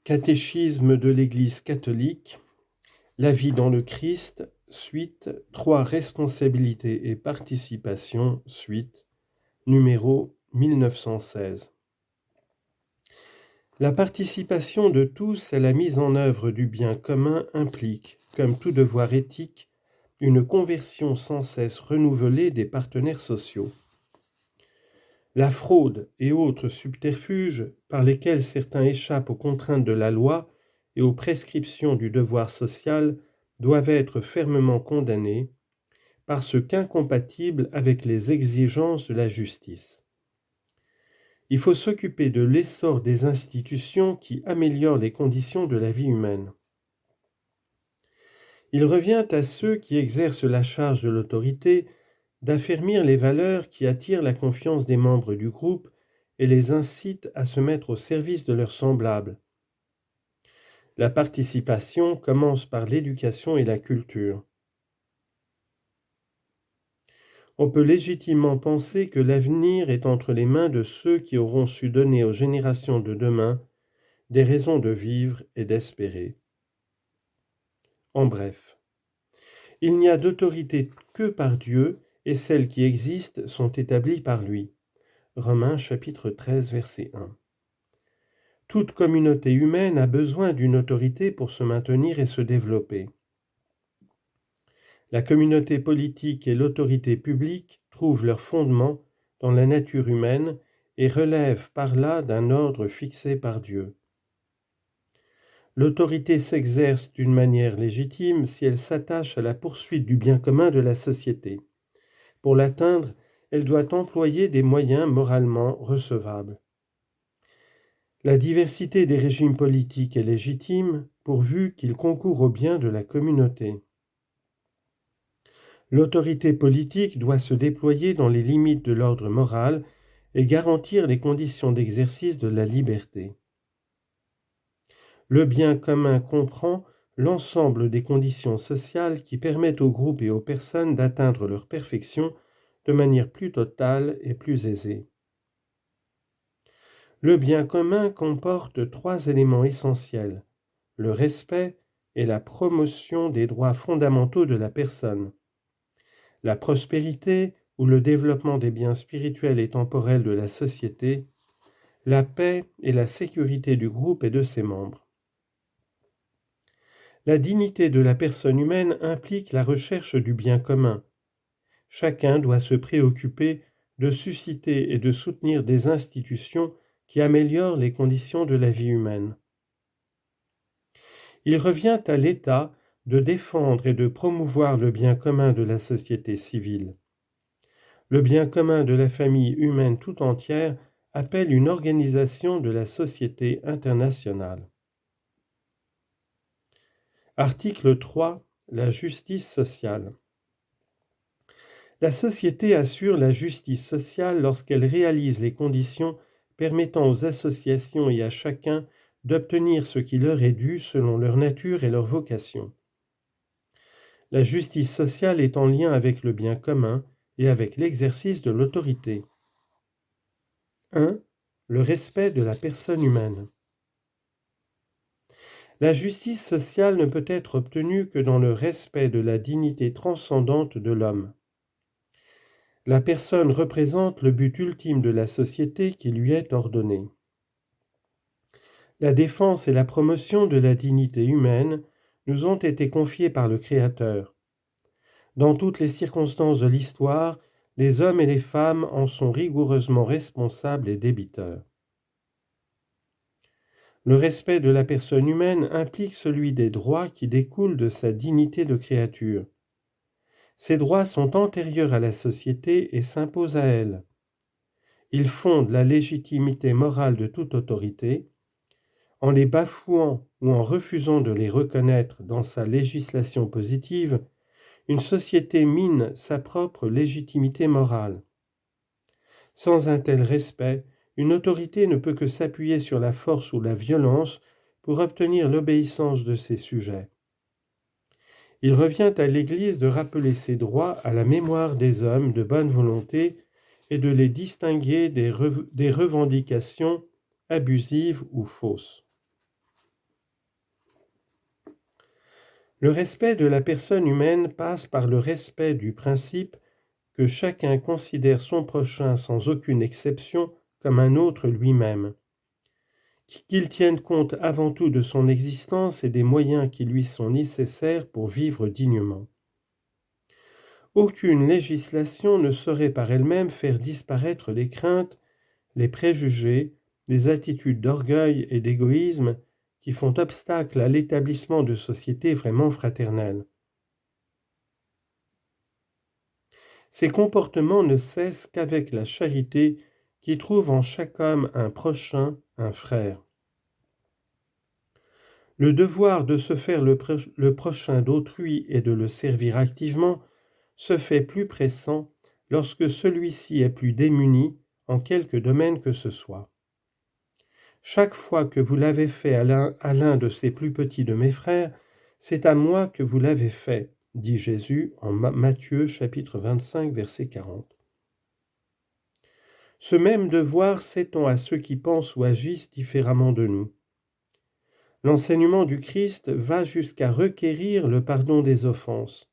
Catéchisme de l'Église catholique, la vie dans le Christ, suite, 3 responsabilités et participation, suite, numéro 1916. La participation de tous à la mise en œuvre du bien commun implique, comme tout devoir éthique, une conversion sans cesse renouvelée des partenaires sociaux. La fraude et autres subterfuges par lesquels certains échappent aux contraintes de la loi et aux prescriptions du devoir social doivent être fermement condamnés parce qu'incompatibles avec les exigences de la justice. Il faut s'occuper de l'essor des institutions qui améliorent les conditions de la vie humaine. Il revient à ceux qui exercent la charge de l'autorité d'affermir les valeurs qui attirent la confiance des membres du groupe et les incitent à se mettre au service de leurs semblables. La participation commence par l'éducation et la culture. On peut légitimement penser que l'avenir est entre les mains de ceux qui auront su donner aux générations de demain des raisons de vivre et d'espérer. En bref, il n'y a d'autorité que par Dieu et celles qui existent sont établies par lui. Romains chapitre 13, verset 1. Toute communauté humaine a besoin d'une autorité pour se maintenir et se développer. La communauté politique et l'autorité publique trouvent leur fondement dans la nature humaine et relèvent par là d'un ordre fixé par Dieu. L'autorité s'exerce d'une manière légitime si elle s'attache à la poursuite du bien commun de la société. Pour l'atteindre, elle doit employer des moyens moralement recevables. La diversité des régimes politiques est légitime pourvu qu'ils concourent au bien de la communauté. L'autorité politique doit se déployer dans les limites de l'ordre moral et garantir les conditions d'exercice de la liberté. Le bien commun comprend l'ensemble des conditions sociales qui permettent aux groupes et aux personnes d'atteindre leur perfection de manière plus totale et plus aisée. Le bien commun comporte 3 éléments essentiels, le respect et la promotion des droits fondamentaux de la personne, la prospérité ou le développement des biens spirituels et temporels de la société, la paix et la sécurité du groupe et de ses membres. La dignité de la personne humaine implique la recherche du bien commun. Chacun doit se préoccuper de susciter et de soutenir des institutions qui améliorent les conditions de la vie humaine. Il revient à l'État de défendre et de promouvoir le bien commun de la société civile. Le bien commun de la famille humaine tout entière appelle une organisation de la société internationale. Article 3. La justice sociale. La société assure la justice sociale lorsqu'elle réalise les conditions permettant aux associations et à chacun d'obtenir ce qui leur est dû selon leur nature et leur vocation. La justice sociale est en lien avec le bien commun et avec l'exercice de l'autorité. 1. Le respect de la personne humaine. La justice sociale ne peut être obtenue que dans le respect de la dignité transcendante de l'homme. La personne représente le but ultime de la société qui lui est ordonné. La défense et la promotion de la dignité humaine nous ont été confiées par le Créateur. Dans toutes les circonstances de l'histoire, les hommes et les femmes en sont rigoureusement responsables et débiteurs. Le respect de la personne humaine implique celui des droits qui découlent de sa dignité de créature. Ces droits sont antérieurs à la société et s'imposent à elle. Ils fondent la légitimité morale de toute autorité. En les bafouant ou en refusant de les reconnaître dans sa législation positive, une société mine sa propre légitimité morale. Sans un tel respect, une autorité ne peut que s'appuyer sur la force ou la violence pour obtenir l'obéissance de ses sujets. Il revient à l'Église de rappeler ces droits à la mémoire des hommes de bonne volonté et de les distinguer des revendications abusives ou fausses. Le respect de la personne humaine passe par le respect du principe que chacun considère son prochain sans aucune exception comme un autre lui-même, qu'il tienne compte avant tout de son existence et des moyens qui lui sont nécessaires pour vivre dignement. Aucune législation ne saurait par elle-même faire disparaître les craintes, les préjugés, les attitudes d'orgueil et d'égoïsme qui font obstacle à l'établissement de sociétés vraiment fraternelles. Ces comportements ne cessent qu'avec la charité qui trouve en chaque homme un prochain, un frère. Le devoir de se faire le prochain d'autrui et de le servir activement se fait plus pressant lorsque celui-ci est plus démuni en quelque domaine que ce soit. Chaque fois que vous l'avez fait à l'un de ces plus petits de mes frères, c'est à moi que vous l'avez fait, dit Jésus en Matthieu chapitre 25, verset 40. Ce même devoir s'étend à ceux qui pensent ou agissent différemment de nous. L'enseignement du Christ va jusqu'à requérir le pardon des offenses.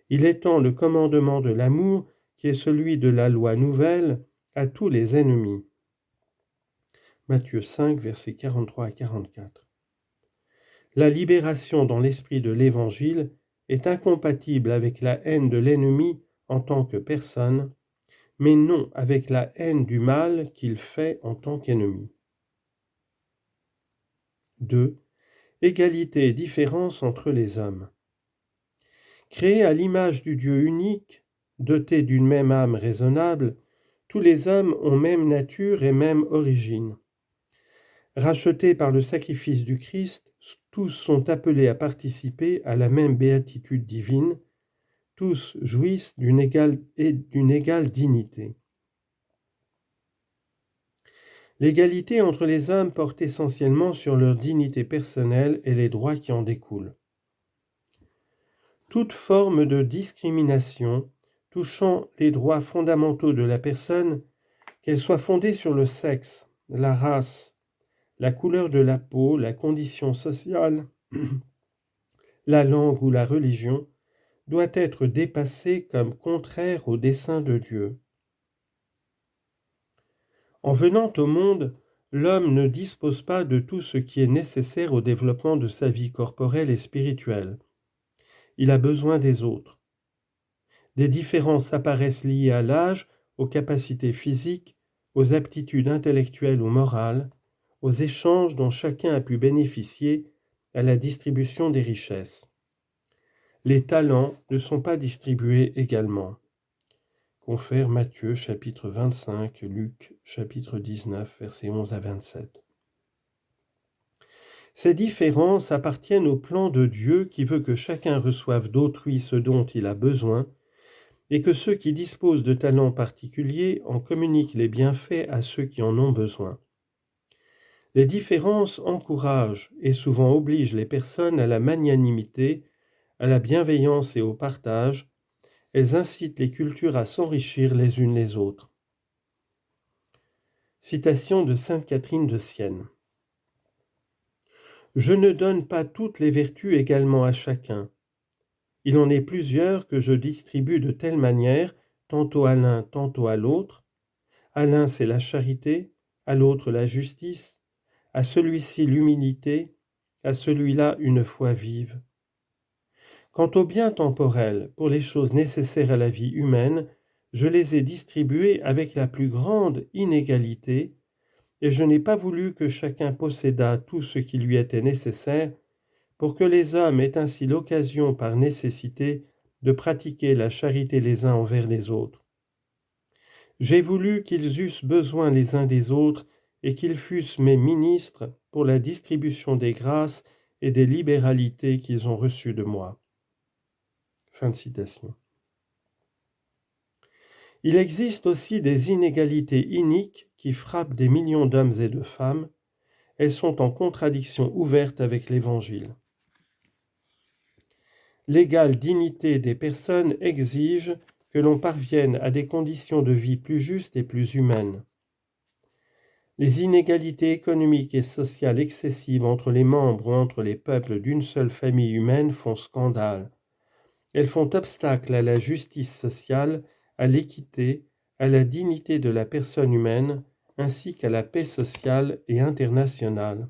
Il étend le commandement de l'amour, qui est celui de la loi nouvelle, à tous les ennemis. Matthieu 5, versets 43 à 44. La libération dans l'esprit de l'Évangile est incompatible avec la haine de l'ennemi en tant que personne, mais non avec la haine du mal qu'il fait en tant qu'ennemi. 2. Égalité et différence entre les hommes. Créés à l'image du Dieu unique, dotés d'une même âme raisonnable, tous les hommes ont même nature et même origine. Rachetés par le sacrifice du Christ, tous sont appelés à participer à la même béatitude divine, tous jouissent d'une égale dignité. L'égalité entre les hommes porte essentiellement sur leur dignité personnelle et les droits qui en découlent. Toute forme de discrimination touchant les droits fondamentaux de la personne, qu'elle soit fondée sur le sexe, la race, la couleur de la peau, la condition sociale, la langue ou la religion, doit être dépassée comme contraire au dessein de Dieu. En venant au monde, l'homme ne dispose pas de tout ce qui est nécessaire au développement de sa vie corporelle et spirituelle. Il a besoin des autres. Des différences apparaissent liées à l'âge, aux capacités physiques, aux aptitudes intellectuelles ou morales, aux échanges dont chacun a pu bénéficier, à la distribution des richesses. Les talents ne sont pas distribués également. Confère Matthieu chapitre 25, Luc chapitre 19, versets 11 à 27. Ces différences appartiennent au plan de Dieu qui veut que chacun reçoive d'autrui ce dont il a besoin et que ceux qui disposent de talents particuliers en communiquent les bienfaits à ceux qui en ont besoin. Les différences encouragent et souvent obligent les personnes à la magnanimité, à la bienveillance et au partage. Elles incitent les cultures à s'enrichir les unes les autres. Citation de sainte Catherine de Sienne. Je ne donne pas toutes les vertus également à chacun. Il en est plusieurs que je distribue de telle manière, tantôt à l'un, tantôt à l'autre. À l'un c'est la charité, à l'autre la justice, à celui-ci l'humilité, à celui-là une foi vive. Quant aux biens temporels, pour les choses nécessaires à la vie humaine, je les ai distribués avec la plus grande inégalité, et je n'ai pas voulu que chacun possédât tout ce qui lui était nécessaire, pour que les hommes aient ainsi l'occasion par nécessité de pratiquer la charité les uns envers les autres. J'ai voulu qu'ils eussent besoin les uns des autres et qu'ils fussent mes ministres pour la distribution des grâces et des libéralités qu'ils ont reçues de moi. Fin de citation. Il existe aussi des inégalités iniques qui frappent des millions d'hommes et de femmes. Elles sont en contradiction ouverte avec l'Évangile. L'égale dignité des personnes exige que l'on parvienne à des conditions de vie plus justes et plus humaines. Les inégalités économiques et sociales excessives entre les membres ou entre les peuples d'une seule famille humaine font scandale. Elles font obstacle à la justice sociale, à l'équité, à la dignité de la personne humaine, ainsi qu'à la paix sociale et internationale.